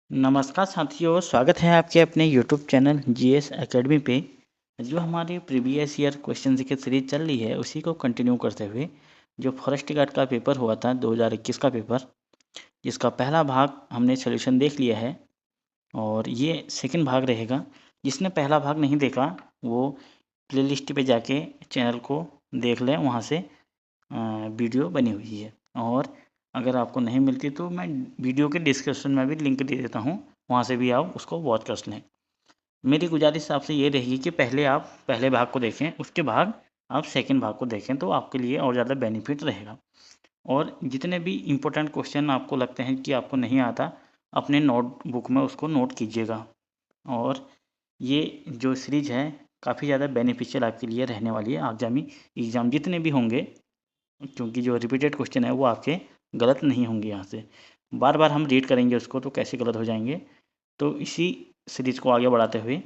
नमस्कार साथियों, स्वागत है आपके अपने यूट्यूब चैनल जीएस एकेडमी पे। जो हमारी प्रीवियस ईयर क्वेश्चन की सीरीज चल रही है उसी को कंटिन्यू करते हुए जो फॉरेस्ट गार्ड का पेपर हुआ था 2021 का पेपर, जिसका पहला भाग हमने सोल्यूशन देख लिया है और ये सेकंड भाग रहेगा। जिसने पहला भाग नहीं देखा वो प्लेलिस्ट पे जाके चैनल को देख लें, वहाँ से वीडियो बनी हुई है। और अगर आपको नहीं मिलती तो मैं वीडियो के डिस्क्रिप्शन में भी लिंक दे देता हूँ, वहाँ से भी आप उसको वॉच कर लें। मेरी गुजारिश आपसे ये रहेगी कि पहले आप पहले भाग को देखें, उसके बाद आप सेकंड भाग को देखें, तो आपके लिए और ज़्यादा बेनिफिट रहेगा। और जितने भी इम्पोर्टेंट क्वेश्चन आपको लगते हैं कि आपको नहीं आता, अपने नोटबुक में उसको नोट कीजिएगा। और ये जो सीरीज है काफ़ी ज़्यादा बेनिफिशियल आपके लिए रहने वाली है। आगामी एग्ज़ाम जितने भी होंगे, क्योंकि जो रिपीटेड क्वेश्चन है वो आपके गलत नहीं होंगे। यहाँ से बार बार हम रीड करेंगे उसको तो कैसे गलत हो जाएंगे। तो इसी सीरीज़ को आगे बढ़ाते हुए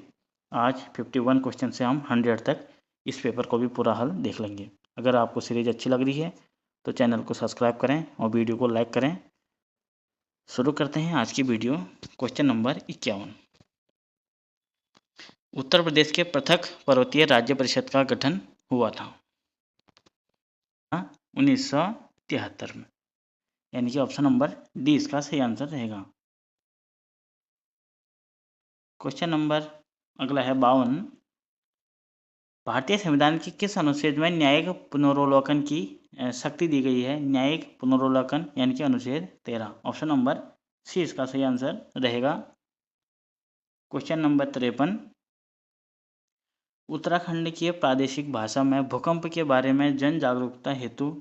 आज 51 क्वेश्चन से हम 100 तक इस पेपर को भी पूरा हल देख लेंगे। अगर आपको सीरीज अच्छी लग रही है तो चैनल को सब्सक्राइब करें और वीडियो को लाइक करें। शुरू करते हैं आज की video. Question number 51। Uttar Pradesh के पृथक पर्वतीय राज्य परिषद का गठन हुआ था 1973 में, यानी कि ऑप्शन नंबर डी इसका सही आंसर रहेगा। क्वेश्चन नंबर अगला है 52। भारतीय संविधान की किस अनुच्छेद में न्यायिक पुनर्वलोकन की शक्ति दी गई है? न्यायिक पुनर्वलोकन यानी कि अनुच्छेद 13। ऑप्शन नंबर सी इसका सही आंसर रहेगा। Question number 53। उत्तराखंड की प्रादेशिक भाषा में भूकंप के बारे में जन जागरूकता हेतु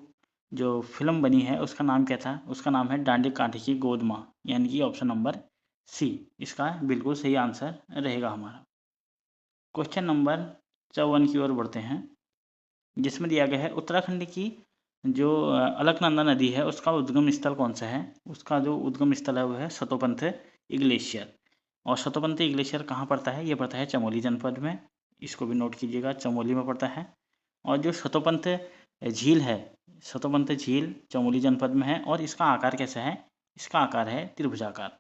जो फिल्म बनी है उसका नाम क्या था? उसका नाम है डांडी काठी की गोद माँ, यानी कि ऑप्शन नंबर सी इसका बिल्कुल सही आंसर रहेगा हमारा। क्वेश्चन नंबर 54 की ओर बढ़ते हैं, जिसमें दिया गया है उत्तराखंड की जो अलकनंदा नदी है उसका उद्गम स्थल कौन सा है? उसका जो उद्गम स्थल है वो है सतोपंथ ग्लेशियर। और सतोपंथ ग्लेशियर कहाँ पड़ता है? ये पड़ता है चमोली जनपद में। इसको भी नोट कीजिएगा, चमोली में पड़ता है। और जो सतोपंथ झील है, सतोपंथ झील चमोली जनपद में है। और इसका आकार कैसा है? इसका आकार है त्रिभुजाकार।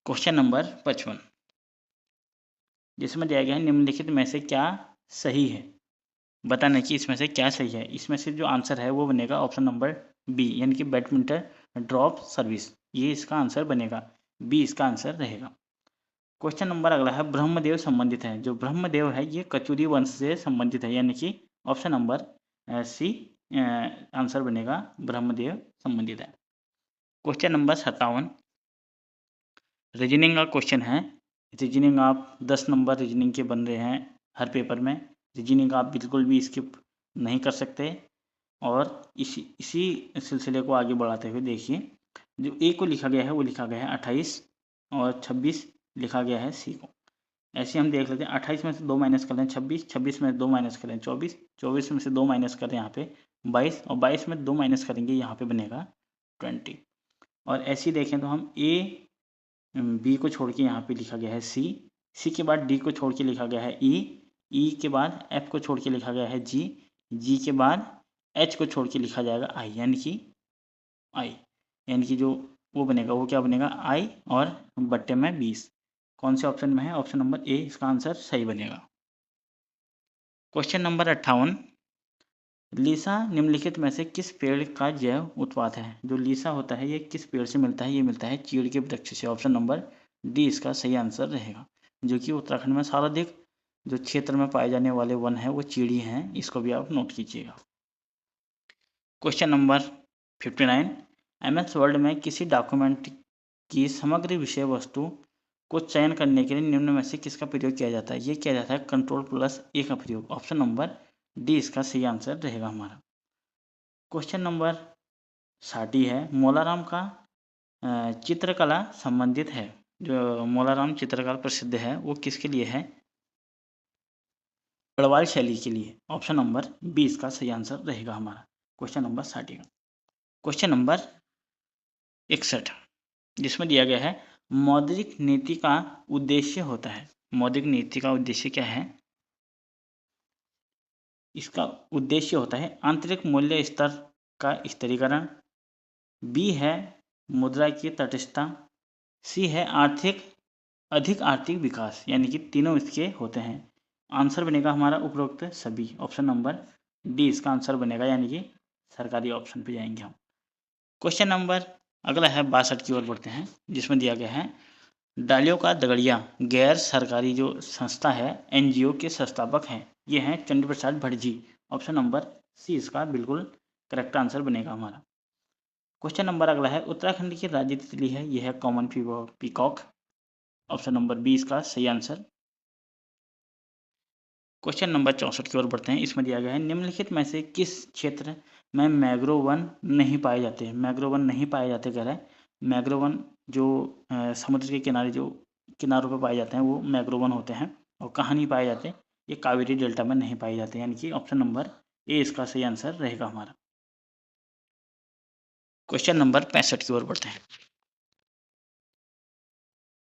क्वेश्चन नंबर 55, जिसमें दिया गया है निम्नलिखित में से क्या सही है? बताना कि इसमें से क्या सही है। इसमें से जो आंसर है वो बनेगा ऑप्शन नंबर बी, यानी कि बैडमिंटन ड्रॉप सर्विस, ये इसका आंसर बनेगा। बी इसका आंसर रहेगा। क्वेश्चन नंबर अगला है ब्रह्मदेव संबंधित है। जो ब्रह्मदेव है ये कचूरी वंश से संबंधित है, यानी कि ऑप्शन नंबर सी आंसर बनेगा, ब्रह्मदेव संबंधित है। क्वेश्चन नंबर 57 रीजनिंग का क्वेश्चन है। रीजनिंग आप 10 नंबर रीजनिंग के बन रहे हैं हर पेपर में। रीजनिंग आप बिल्कुल भी स्किप नहीं कर सकते। और इसी सिलसिले को आगे बढ़ाते हुए देखिए, जो ए को लिखा गया है वो लिखा गया है 28 और 26 लिखा गया है सी को। ऐसे हम देख लेते हैं, 28 में से 2 माइनस कर लें 26, 26 में 2 माइनस करें 24, 24 में से 2 माइनस करें यहाँ पे 22, और 22 में 2 माइनस करेंगे यहाँ पे बनेगा 20। और ऐसे ही देखें तो हम ए बी को छोड़ के यहाँ पे लिखा गया है सी, सी के बाद डी को छोड़ के लिखा गया है ई के बाद एफ को छोड़ के लिखा गया है जी के बाद एच को छोड़ के लिखा जाएगा आई, यानी कि जो वो बनेगा वो क्या बनेगा आई और बट्टे में 20। कौन से ऑप्शन में है? ऑप्शन नंबर ए इसका आंसर सही बनेगा। क्वेश्चन नंबर 58 लीसा निम्नलिखित में से किस पेड़ का जैव उत्पाद है? जो लीसा होता है ये किस पेड़ से मिलता है? ये मिलता है चीड़ के वृक्ष से। ऑप्शन नंबर डी इसका सही आंसर रहेगा, जो कि उत्तराखंड में सर्वाधिक जो क्षेत्र में पाए जाने वाले वन है वो चीड़ी हैं। इसको भी आप नोट कीजिएगा। क्वेश्चन नंबर 59 MS वर्ड में किसी डॉक्यूमेंट की समग्र विषय वस्तु को चयन करने के लिए निम्न में से किसका प्रयोग किया जाता है? ये किया जाता है Ctrl+A का प्रयोग। ऑप्शन नंबर डी इसका सही आंसर रहेगा हमारा। क्वेश्चन नंबर 60 है मोलाराम का चित्रकला संबंधित है। जो मोलाराम चित्रकला प्रसिद्ध है वो किसके लिए है? गढ़वाल शैली के लिए। ऑप्शन नंबर बी इसका सही आंसर रहेगा हमारा। क्वेश्चन नंबर 60 का क्वेश्चन नंबर 61, जिसमें दिया गया है मौद्रिक नीति का उद्देश्य होता है। मौद्रिक नीति का उद्देश्य क्या है? इसका उद्देश्य होता है आंतरिक मूल्य स्तर का स्थिरीकरण, बी है मुद्रा की तटस्थता, सी है अधिक आर्थिक विकास, यानी कि तीनों इसके होते हैं। आंसर बनेगा हमारा उपरोक्त सभी, ऑप्शन नंबर डी इसका आंसर बनेगा, यानी कि सरकारी ऑप्शन पे जाएंगे हम। क्वेश्चन नंबर अगला है 62 की ओर बढ़ते हैं, जिसमें दिया गया है डालियों का दगड़िया गैर सरकारी जो संस्था है, एनजीओ के संस्थापक हैं, ये हैं चंद्र प्रसाद भटजी। ऑप्शन नंबर सी इसका बिल्कुल करेक्ट आंसर बनेगा हमारा। क्वेश्चन नंबर अगला है उत्तराखंड की राज्य तितली है, यह है common peacock. Option number B इसका सही आंसर। क्वेश्चन नंबर 64 की ओर बढ़ते हैं, इसमें दिया गया है निम्नलिखित में से किस क्षेत्र में मैंग्रोव वन नहीं पाए जाते हैं। मैंग्रोव वन नहीं पाए जाते कह रहा है। मैंग्रोव वन जो समुद्र के किनारे जो किनारों पर पाए जाते हैं वो मैंग्रोव वन होते हैं। और कहाँ नहीं पाए जाते, ये कावेरी डेल्टा में नहीं पाए जाते, यानी कि ऑप्शन नंबर ए इसका सही आंसर रहेगा हमारा। क्वेश्चन नंबर 65 की ओर बढ़ते हैं,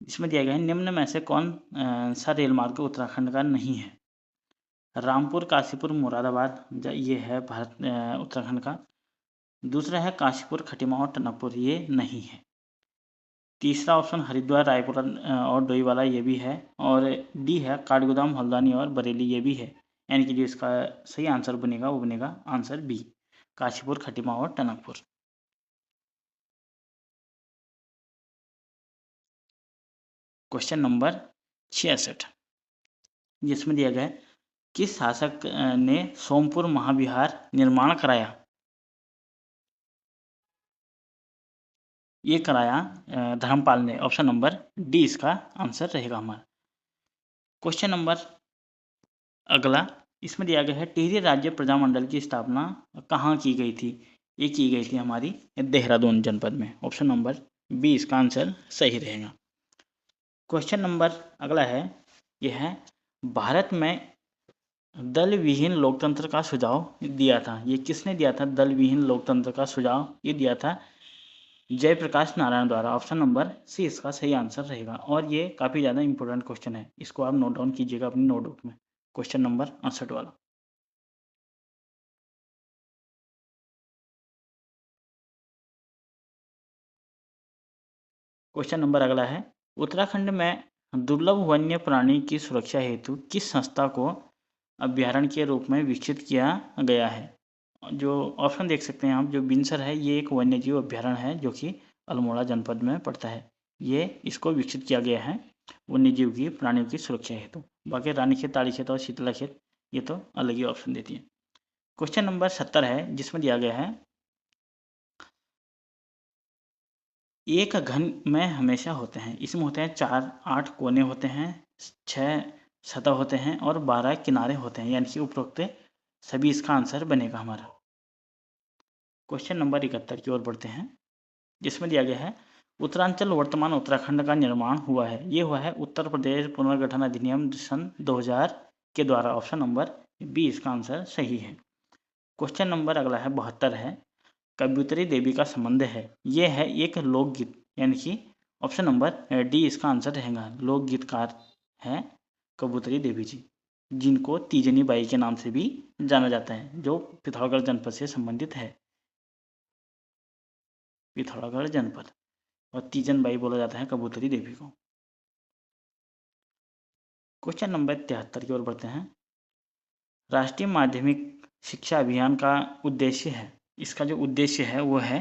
इसमें दिया गया है निम्न में से कौन सा रेल मार्ग उत्तराखंड का नहीं है। रामपुर, काशीपुर, मुरादाबाद, ये है भारत उत्तराखंड का। दूसरा है काशीपुर, खटीमा और टनकपुर, ये नहीं है। तीसरा ऑप्शन हरिद्वार, रायपुर और डोईवाला, ये भी है। और डी है काठगोदाम, हल्द्वानी और बरेली, ये भी है। यानी कि जो इसका सही आंसर बनेगा वो बनेगा आंसर बी, काशीपुर, खटीमा और टनकपुर। क्वेश्चन नंबर 66, जिसमें दिया गया है किस शासक ने सोमपुर महाविहार निर्माण कराया। ये कराया धर्मपाल ने। ऑप्शन नंबर डी इसका आंसर रहेगा हमारा। क्वेश्चन नंबर अगला, इसमें दिया गया है टिहरी राज्य प्रजामंडल की स्थापना कहाँ की गई थी। ये की गई थी हमारी देहरादून जनपद में। ऑप्शन नंबर बी इसका आंसर सही रहेगा। क्वेश्चन नंबर अगला है, यह है भारत में दल विहीन लोकतंत्र का सुझाव दिया था। ये किसने दिया था दल विहीन लोकतंत्र का सुझाव, ये दिया था जयप्रकाश नारायण द्वारा। ऑप्शन नंबर सी इसका सही आंसर रहेगा। और ये काफ़ी ज़्यादा इंपॉर्टेंट क्वेश्चन है, इसको आप नोट डाउन कीजिएगा अपनी नोटबुक में। क्वेश्चन नंबर 68 वाला। क्वेश्चन नंबर अगला है उत्तराखंड में दुर्लभ वन्य प्राणी की सुरक्षा हेतु किस संस्था को अभ्यारण्य के रूप में विकसित किया गया है। जो ऑप्शन देख सकते हैं आप, जो बिनसर है ये एक वन्यजीव अभ्यारण्य है जो कि अल्मोड़ा जनपद में पड़ता है। ये इसको विकसित किया गया है वन्यजीव की प्राणियों की सुरक्षा हेतु। बाकी रानीखेत, ताड़ीखेत और शीतलाखेत ये तो अलग ही ऑप्शन देती है। क्वेश्चन नंबर 70 है, जिसमें दिया गया है एक घन में हमेशा होते हैं। इसमें होते हैं 4, 8 कोने होते हैं, 6 सतह होते हैं और 12 किनारे होते हैं, यानी कि उपरोक्त सभी इसका आंसर बनेगा हमारा। क्वेश्चन नंबर 71 की ओर बढ़ते हैं, जिसमें दिया गया है उत्तरांचल वर्तमान उत्तराखंड का निर्माण हुआ है। ये हुआ है उत्तर प्रदेश पुनर्गठन अधिनियम सन 2000 के द्वारा। ऑप्शन नंबर बी इसका आंसर सही है। क्वेश्चन नंबर अगला है 72 है, कबूतरी देवी का संबंध है। ये है एक लोकगीत, यानी कि ऑप्शन नंबर डी इसका आंसर रहेगा। लोकगीतकार है कबूतरी देवी जी, जिनको तीजनी बाई के नाम से भी जाना जाता है, जो पिथौरागढ़ जनपद से संबंधित है। पिथौरागढ़ जनपद, और तीजन बाई बोला जाता है कबूतरी देवी को। क्वेश्चन नंबर 73 की ओर बढ़ते हैं, राष्ट्रीय माध्यमिक शिक्षा अभियान का उद्देश्य है। इसका जो उद्देश्य है वो है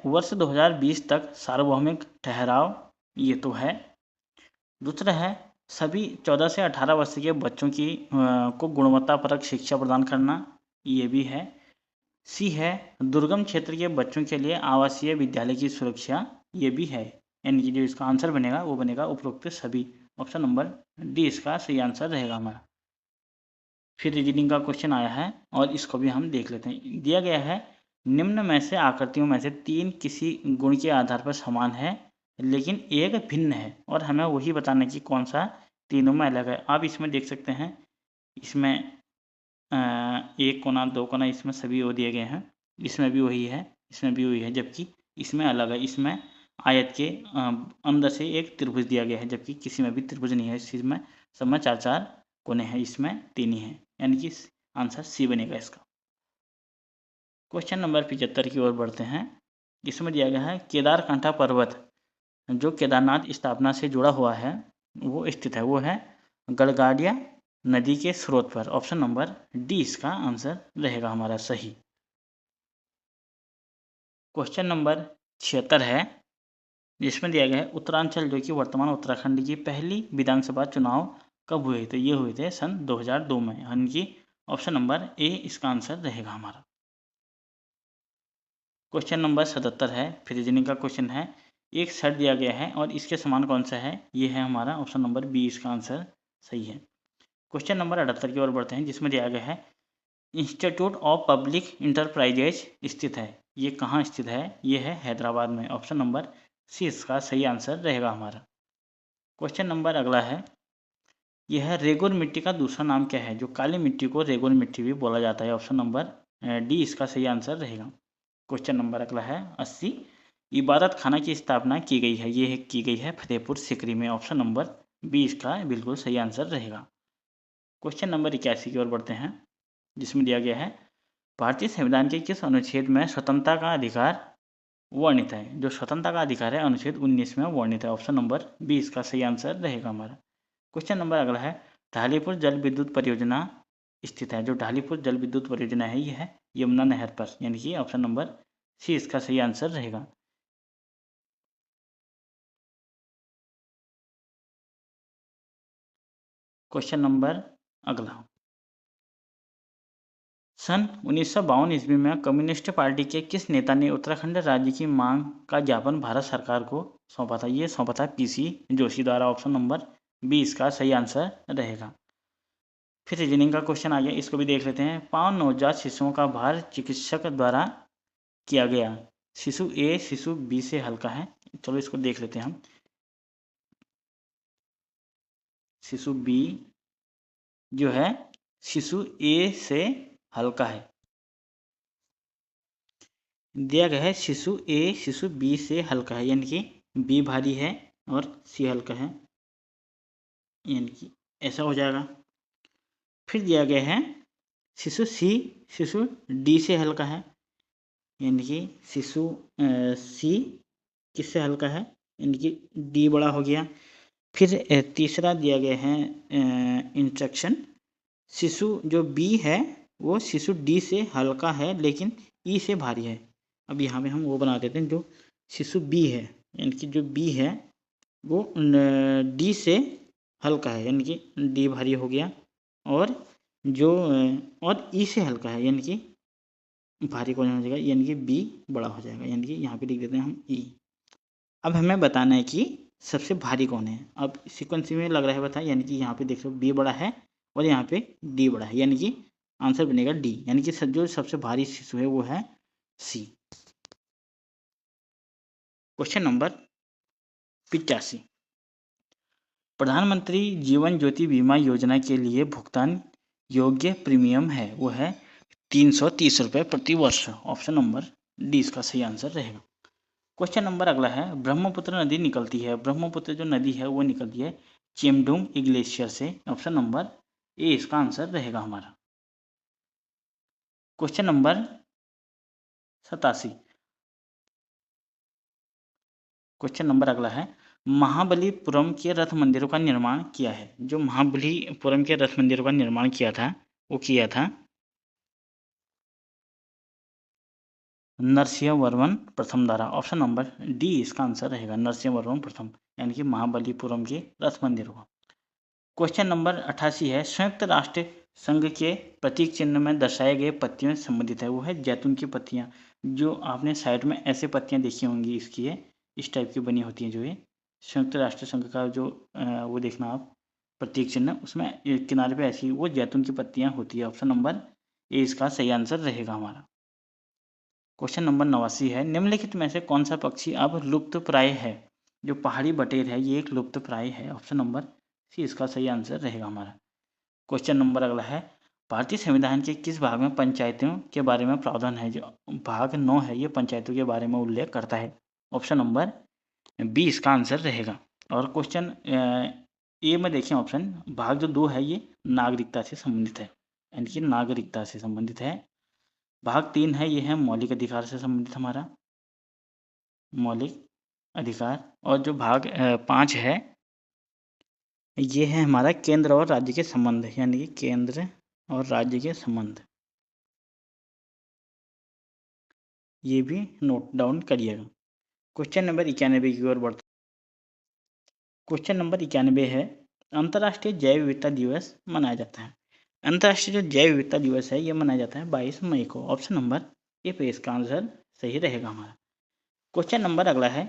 वर्ष 2020 तक सार्वभौमिक ठहराव, ये तो है। दूसरा है सभी 14 से 18 वर्ष के बच्चों की को गुणवत्तापरक शिक्षा प्रदान करना, ये भी है। सी है दुर्गम क्षेत्र के बच्चों के लिए आवासीय विद्यालय की सुरक्षा, ये भी है। यानी कि जो इसका आंसर बनेगा वो बनेगा उपरोक्त सभी। ऑप्शन नंबर डी इसका सही आंसर रहेगा हमारा। फिर रीजनिंग का क्वेश्चन आया है और इसको भी हम देख लेते हैं। दिया गया है निम्न में से आकृतियों में से 3 किसी गुण के आधार पर समान है लेकिन एक भिन्न है, और हमें वही बताना कि कौन सा तीनों में अलग है। आप इसमें देख सकते हैं, इसमें 1 कोना 2 कोना इसमें सभी वो दिए गए हैं, इसमें भी वही है, इसमें भी वही है, जबकि इसमें अलग है। इसमें आयत के अंदर से एक त्रिभुज दिया गया है, जबकि किसी में भी त्रिभुज नहीं है। इस चीज़ में सब में 4-4 कोने हैं, इसमें 3 ही हैं, यानी कि आंसर सी बनेगा इसका। क्वेश्चन नंबर 75 की ओर बढ़ते हैं, इसमें दिया गया है केदारकांठा पर्वत जो केदारनाथ स्थापना से जुड़ा हुआ है वो स्थित है, वो है गलगाडिया नदी के स्रोत पर। ऑप्शन नंबर डी इसका आंसर रहेगा हमारा सही। क्वेश्चन नंबर 76 है, जिसमें दिया गया है उत्तरांचल जो कि वर्तमान उत्तराखंड की पहली विधानसभा चुनाव कब हुए थे। ये हुए थे सन 2002 में, यानी कि ऑप्शन नंबर ए इसका आंसर रहेगा हमारा। क्वेश्चन नंबर 77 है, फिर रीजनिंग का क्वेश्चन है। एक सेट दिया गया है और इसके समान कौन सा है, ये है हमारा ऑप्शन नंबर बी इसका आंसर सही है। क्वेश्चन नंबर 78 की ओर बढ़ते हैं, जिसमें दिया गया है इंस्टीट्यूट ऑफ पब्लिक इंटरप्राइजेज स्थित है। ये कहाँ स्थित है, ये है हैदराबाद में। ऑप्शन नंबर सी इसका सही आंसर रहेगा हमारा। क्वेश्चन नंबर अगला है, यह रेगुर मिट्टी का दूसरा नाम क्या है। जो काली मिट्टी को रेगुर मिट्टी भी बोला जाता है। ऑप्शन नंबर डी इसका सही आंसर रहेगा। क्वेश्चन नंबर अगला है 80, इबादत खाना की स्थापना की गई है, ये की गई है फतेहपुर सीकरी में। ऑप्शन नंबर बी इसका बिल्कुल सही आंसर रहेगा। क्वेश्चन नंबर 81 की ओर बढ़ते हैं, जिसमें दिया गया है भारतीय संविधान के किस अनुच्छेद में स्वतंत्रता का अधिकार वर्णित है। जो स्वतंत्रता का अधिकार है अनुच्छेद 19 में वर्णित है। ऑप्शन नंबर बी इसका सही आंसर रहेगा हमारा। क्वेश्चन नंबर अगला है, ढालीपुर जल विद्युत परियोजना स्थित है। जो ढालीपुर जल विद्युत परियोजना है ये है यमुना नहर पर, यानी कि ऑप्शन नंबर सी इसका सही आंसर रहेगा। क्वेश्चन नंबर अगला, सन 1952 ईस्वी में कम्युनिस्ट पार्टी के किस नेता ने उत्तराखंड राज्य की मांग का ज्ञापन भारत सरकार को सौंपा था। ये सौंपा था पीसी जोशी द्वारा। ऑप्शन नंबर बी इसका सही आंसर रहेगा। फिर रीजनिंग का क्वेश्चन आ गया, इसको भी देख लेते हैं। 5 नवजात शिशुओं का भार चिकित्सक द्वारा किया गया, शिशु ए शिशु बी से हल्का है। चलो इसको देख लेते हैं हम। शिशु बी जो है शिशु ए से हल्का है। दिया गया है शिशु ए शिशु बी से हल्का है, यानी कि बी भारी है और सी हल्का है, यानी कि ऐसा हो जाएगा। फिर दिया गया है शिशु सी शिशु डी से हल्का है, यानी कि शिशु सी किससे हल्का है, यानी कि डी बड़ा हो गया। फिर तीसरा दिया गया है इंस्ट्रक्शन, शिशु जो बी है वो शिशु डी से हल्का है लेकिन ई से भारी है। अब यहाँ पे हम वो बना देते हैं, जो शिशु बी है यानी कि जो बी है वो डी से हल्का है, यानी कि डी भारी हो गया, और जो और ई से हल्का है यानी कि भारी कौन हो जाएगा, यानी कि बी बड़ा हो जाएगा, यानी कि यहाँ पे लिख देते हैं हम ई। अब हमें बताना है कि सबसे भारी कौन है। अब सीक्वेंस में लग रहा है बता, यानी कि यहाँ पे देख लो बी बड़ा है और यहाँ पे डी बड़ा है, यानी कि आंसर बनेगा डी, यानी कि जो सबसे भारी शिशु है वो है सी। क्वेश्चन नंबर 85, प्रधानमंत्री जीवन ज्योति बीमा योजना के लिए भुगतान योग्य प्रीमियम है वो है 330 रुपये प्रति वर्ष। ऑप्शन नंबर डी इसका सही आंसर रहेगा। क्वेश्चन नंबर अगला है, ब्रह्मपुत्र नदी निकलती है, ब्रह्मपुत्र जो नदी है वो निकलती है चेमडुंग ग्लेशियर से। ऑप्शन नंबर ए इसका आंसर रहेगा हमारा। क्वेश्चन नंबर 87, क्वेश्चन नंबर अगला है, महाबलीपुरम के रथ मंदिरों का निर्माण किया है। जो महाबलीपुरम के रथ मंदिरों का निर्माण किया था वो किया था नरसिंहवर्मन प्रथम द्वारा। ऑप्शन नंबर डी इसका आंसर रहेगा, नरसिंहवर्मन प्रथम, यानी कि महाबलीपुरम के रथ मंदिरों का। क्वेश्चन नंबर 88 है, संयुक्त राष्ट्र संघ के प्रतीक चिन्ह में दर्शाए गए पत्तियों से संबंधित है वो है जैतून की पत्तियां। जो आपने साइड में ऐसे पत्तियां देखी होंगी इसकी है, इस टाइप की बनी होती हैं। जो ये संयुक्त राष्ट्र संघ का जो वो देखना आप प्रतीक चिन्ह, उसमें किनारे पे ऐसी वो जैतून की पत्तियां होती है। ऑप्शन नंबर ए इसका सही आंसर रहेगा हमारा। क्वेश्चन नंबर 89 है, निम्नलिखित में से कौन सा पक्षी अब लुप्त प्राय है। जो पहाड़ी बटेर है ये एक लुप्त प्राय है। ऑप्शन नंबर सी इसका सही आंसर रहेगा हमारा। क्वेश्चन नंबर अगला है, भारतीय संविधान के किस भाग में पंचायतों के बारे में प्रावधान है। जो भाग 9 है ये पंचायतों के बारे में उल्लेख करता है। ऑप्शन नंबर बी इसका आंसर रहेगा। और क्वेश्चन ए में देखें ऑप्शन, भाग जो 2 है ये नागरिकता से संबंधित है, यानी कि नागरिकता से संबंधित है। भाग 3 है ये है मौलिक अधिकार से संबंधित हमारा। मौलिक अधिकार। और जो भाग 5 है ये है हमारा केंद्र और राज्य के संबंध, यानी कि केंद्र और राज्य के संबंध, ये भी नोट डाउन करिएगा। क्वेश्चन नंबर 91 की ओर बढ़ते। क्वेश्चन नंबर 91 है, अंतर्राष्ट्रीय जैव विविधता दिवस मनाया जाता है। अंतर्राष्ट्रीय जो जैव विविधता दिवस है ये मनाया जाता है 22 मई को। ऑप्शन नंबर ए पे इसका आंसर सही रहेगा हमारा। क्वेश्चन नंबर अगला है,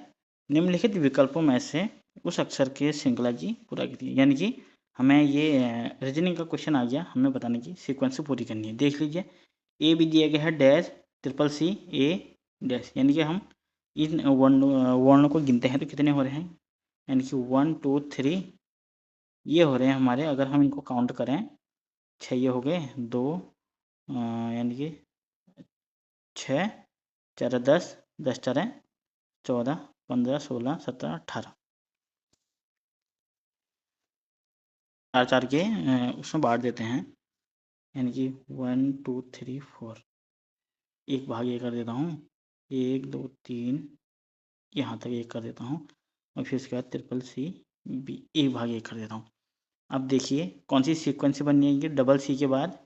निम्नलिखित विकल्पों में से उस अक्षर के श्रृंखला की पूरा कीजिए। यानी कि हमें ये रीजनिंग का क्वेश्चन आ गया, हमें बताने की सीक्वेंस पूरी करनी है। देख लीजिए, ए भी दिया गया है डैश ट्रिपल सी ए डैश, यानी कि हम इन वर्णों को गिनते हैं तो कितने हो रहे हैं, यानी कि 1 2 3 ये हो रहे हैं हमारे। अगर हम इनको काउंट करें 6 ये हो गए, 2 यानी कि 6 4 10 10 4 14 15 16 17 18 4 4 के उसमें बांट देते हैं, यानी कि 1 2 3 4 एक भाग ये कर देता हूँ, 1 2 3 यहाँ तक एक कर देता हूँ, और फिर उसके बाद ट्रिपल सी बी एक भाग एक कर देता हूँ। अब देखिए कौन सी सीक्वेंस बननी है, कि डबल सी के बाद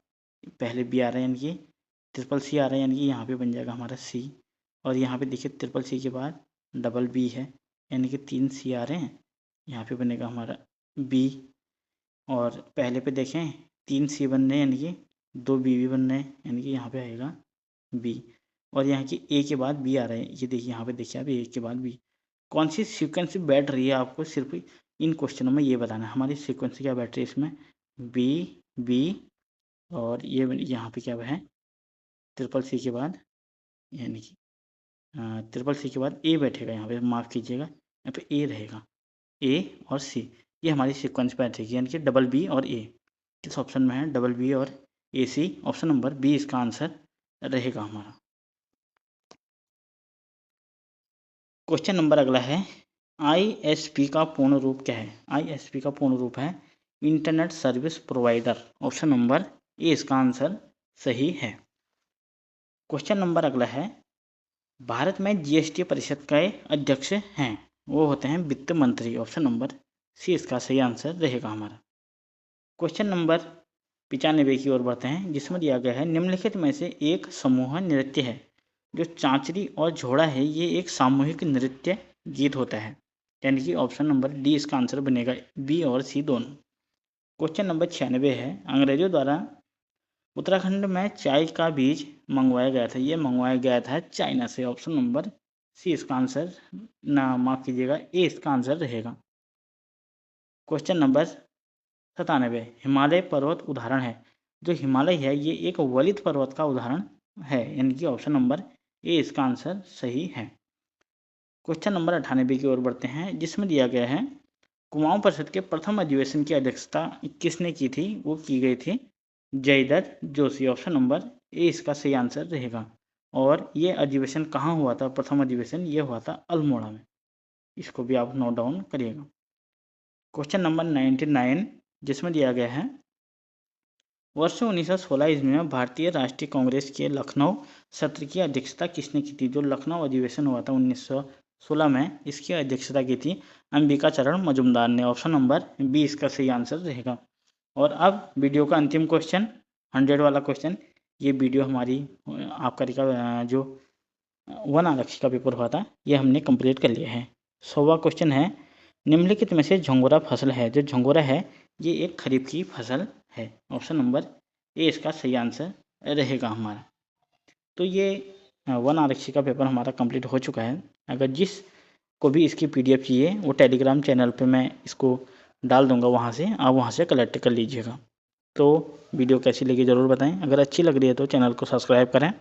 पहले बी आ रहा है, यानी कि ट्रिपल सी आ रहा है, यानी कि यहाँ पे बन जाएगा हमारा सी। और यहाँ पे देखिए ट्रिपल सी के बाद डबल बी है, यानी कि 3 सी आ रहे हैं, यहाँ पे बनेगा हमारा बी। और पहले पे देखें 3 सी बन रहे हैं, यानी कि 2 बी भी बन रहे हैं, यानी कि यहाँ पे आएगा बी। और यहाँ की ए के बाद बी आ रहा है, ये देखिए यहाँ पे देखिए आप ए के बाद बी। कौन सी सीक्वेंस बैठ रही है आपको सिर्फ इन क्वेश्चनों में ये बताना है। हमारी सीक्वेंस क्या बैठ रही है इसमें, बी बी और ये यहाँ पे क्या है ट्रिपल सी के बाद, यानी कि ट्रिपल सी के बाद ए बैठेगा, यहाँ पे माफ़ कीजिएगा, यहाँ पे ए रहेगा, ए और सी, ये हमारी सीक्वेंस बैठेगी, यानी कि डबल बी और ए। किस ऑप्शन में है, डबल बी और ए सी, ऑप्शन नंबर बी इसका आंसर रहेगा हमारा। क्वेश्चन नंबर अगला है, ISP का पूर्ण रूप क्या है। ISP का पूर्ण रूप है internet service provider, option number A इसका आंसर सही है। क्वेश्चन नंबर अगला है, भारत में GST परिषद के अध्यक्ष हैं, वो होते हैं वित्त मंत्री, ऑप्शन नंबर सी इसका सही आंसर रहेगा हमारा। क्वेश्चन नंबर 95 की ओर बढ़ते हैं, जिसमें दिया गया है, निम्नलिखित में से एक समूह नृत्य है। जो चांचरी और झोड़ा है ये एक सामूहिक नृत्य गीत होता है, यानी कि ऑप्शन नंबर डी इसका आंसर बनेगा, बी और सी दोनों। क्वेश्चन नंबर 96 है, अंग्रेजों द्वारा उत्तराखंड में चाय का बीज मंगवाया गया था, ये मंगवाया गया था चाइना से, ऑप्शन नंबर सी इसका आंसर, ना माफ कीजिएगा, ए इसका आंसर रहेगा। क्वेश्चन नंबर 97, हिमालय पर्वत उदाहरण है। जो हिमालय है ये एक वलित पर्वत का उदाहरण है, यानी कि ऑप्शन नंबर ए इसका आंसर सही है। क्वेश्चन नंबर 98 की ओर बढ़ते हैं, जिसमें दिया गया है, कुमाऊं परिषद के प्रथम अधिवेशन की अध्यक्षता किसने की थी, वो की गई थी Jaydatt Joshi, option number A इसका सही आंसर रहेगा। और ये अधिवेशन कहाँ हुआ था, प्रथम अधिवेशन ये हुआ था अल्मोड़ा में, इसको भी आप नोट डाउन करिएगा। क्वेश्चन नंबर 99, जिसमें दिया गया है, वर्ष 1916 ईस्वी में भारतीय राष्ट्रीय कांग्रेस के लखनऊ सत्र की अध्यक्षता किसने की थी। जो लखनऊ अधिवेशन हुआ था 1916 में, इसकी अध्यक्षता की थी अंबिका चरण मजुमदार ने, ऑप्शन नंबर बी इसका सही आंसर रहेगा। और अब वीडियो का अंतिम क्वेश्चन 100 वाला क्वेश्चन, ये वीडियो हमारी आपका जो वन आरक्षी का पेपर हुआ था ये हमने कंप्लीट कर लिया है। 100वां क्वेश्चन है, निम्नलिखित में से झंगोरा फसल है। जो झंगोरा है ये एक खरीफ की फसल है, ऑप्शन नंबर ए इसका सही आंसर रहेगा हमारा। तो ये वन आरक्षी का पेपर हमारा कंप्लीट हो चुका है। अगर जिस को भी इसकी PDF चाहिए वो टेलीग्राम चैनल पे मैं इसको डाल दूंगा, वहाँ से आप वहाँ से कलेक्ट कर लीजिएगा। तो वीडियो कैसी लगी ज़रूर बताएं, अगर अच्छी लग रही है तो चैनल को सब्सक्राइब करें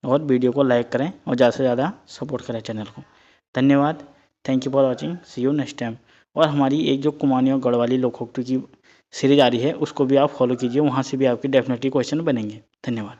और वीडियो को लाइक करें और ज़्यादा से ज़्यादा सपोर्ट करें चैनल को। धन्यवाद, thank you for watching, see you next time. और हमारी एक जो कुमाऊनी और गढ़वाली लोकोक्ति की सीरीज आ रही है उसको भी आप फॉलो कीजिए, वहाँ से भी आपके डेफिनेटली क्वेश्चन बनेंगे। धन्यवाद।